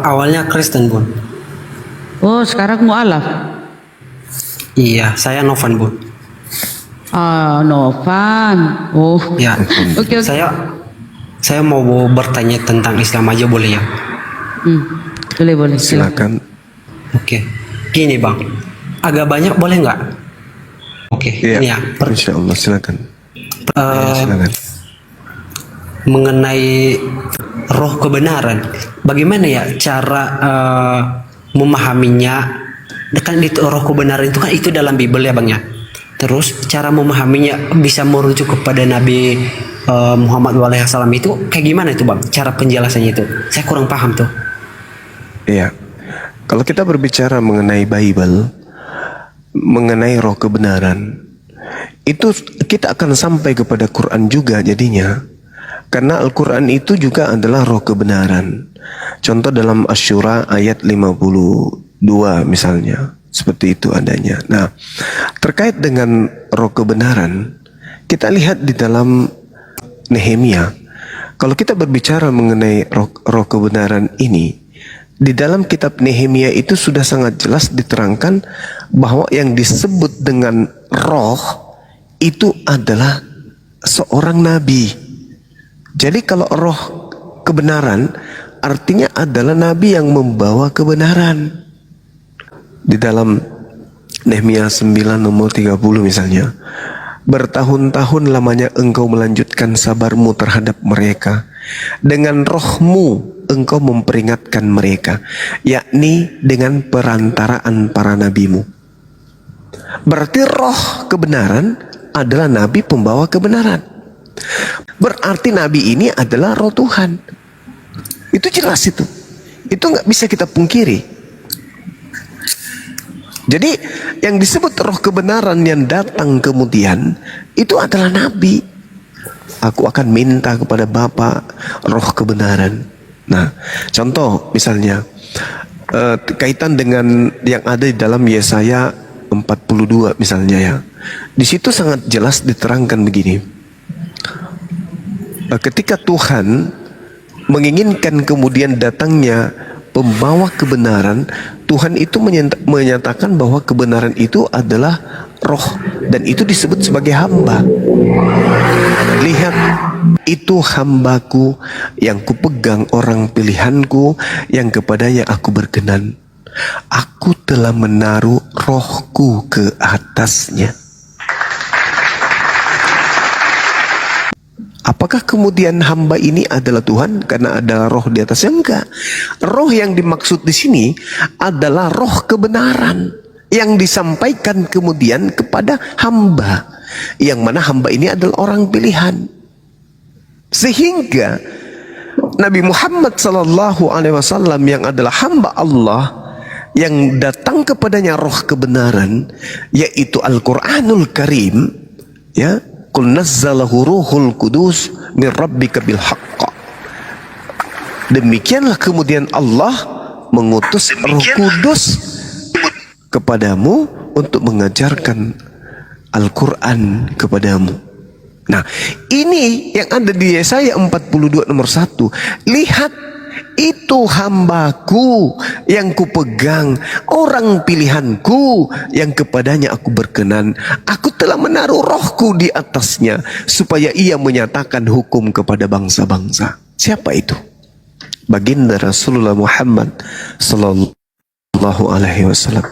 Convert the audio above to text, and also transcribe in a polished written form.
Awalnya Kristen, Bun. Oh, sekarang mualaf. Iya, saya Novan, Bun. Ah, Novan. Oh, Ya, oke. saya mau bertanya tentang Islam aja boleh ya? Boleh, boleh. Silakan. Oke. Gini, Bang. Agak banyak boleh nggak? Oke, Iya, ini ya. Insya Allah silakan. Eh, Silakan. mengenai roh kebenaran, bagaimana ya cara memahaminya? Kan itu roh kebenaran itu kan itu dalam Bible ya, Bang ya. Terus cara memahaminya bisa merujuk kepada Nabi Muhammad SAW itu kayak gimana itu, Bang? Cara penjelasannya itu saya kurang paham tuh. Iya. Kalau kita berbicara mengenai Bible, mengenai roh kebenaran, itu kita akan sampai kepada Quran juga jadinya. Karena Al-Quran itu juga adalah roh kebenaran. Contoh dalam Asy-Syura ayat 52 misalnya. Seperti itu adanya. Nah, terkait dengan roh kebenaran, kita lihat di dalam Nehemia. Kalau kita berbicara mengenai roh kebenaran ini, di dalam kitab Nehemia itu sudah sangat jelas diterangkan bahwa yang disebut dengan roh itu adalah seorang nabi. Jadi kalau roh kebenaran artinya adalah nabi yang membawa kebenaran. Di dalam Nehemia 9 nomor 30 misalnya, bertahun-tahun lamanya engkau melanjutkan sabarmu terhadap mereka, dengan rohmu engkau memperingatkan mereka, yakni dengan perantaraan para nabimu. Berarti roh kebenaran adalah nabi pembawa kebenaran. Berarti nabi ini adalah roh Tuhan. Itu jelas itu. Itu nggak bisa kita pungkiri. Jadi yang disebut roh kebenaran yang datang kemudian itu adalah nabi. Aku akan minta kepada Bapa roh kebenaran. Nah, contoh misalnya kaitan dengan yang ada di dalam Yesaya 42 misalnya ya. Di situ sangat jelas diterangkan begini. Ketika Tuhan menginginkan kemudian datangnya pembawa kebenaran, Tuhan itu menyatakan bahwa kebenaran itu adalah roh dan itu disebut sebagai hamba. Lihat, itu hambaku yang kupegang, orang pilihanku yang kepadanya aku berkenan. Aku telah menaruh rohku ke atasnya. Apakah kemudian hamba ini adalah Tuhan karena ada roh di atasnya? Enggak. Roh yang dimaksud di sini adalah roh kebenaran yang disampaikan kemudian kepada hamba, yang mana hamba ini adalah orang pilihan. Sehingga Nabi Muhammad SAW yang adalah hamba Allah, yang datang kepadanya roh kebenaran, yaitu Al-Quranul Karim, ya. Qul nazzalahu ruhul kudus min rabbika bil haqq. Demikianlah kemudian Allah mengutus Roh Kudus kepadamu untuk mengajarkan Al-Quran kepadamu. Nah, ini yang ada di Yesaya 42 nomor 1. Lihat, itu hambaku yang kupegang, orang pilihanku yang kepadanya aku berkenan. Aku telah menaruh rohku di atasnya supaya ia menyatakan hukum kepada bangsa-bangsa. Siapa itu? Baginda Rasulullah Muhammad sallallahu alaihi wasallam.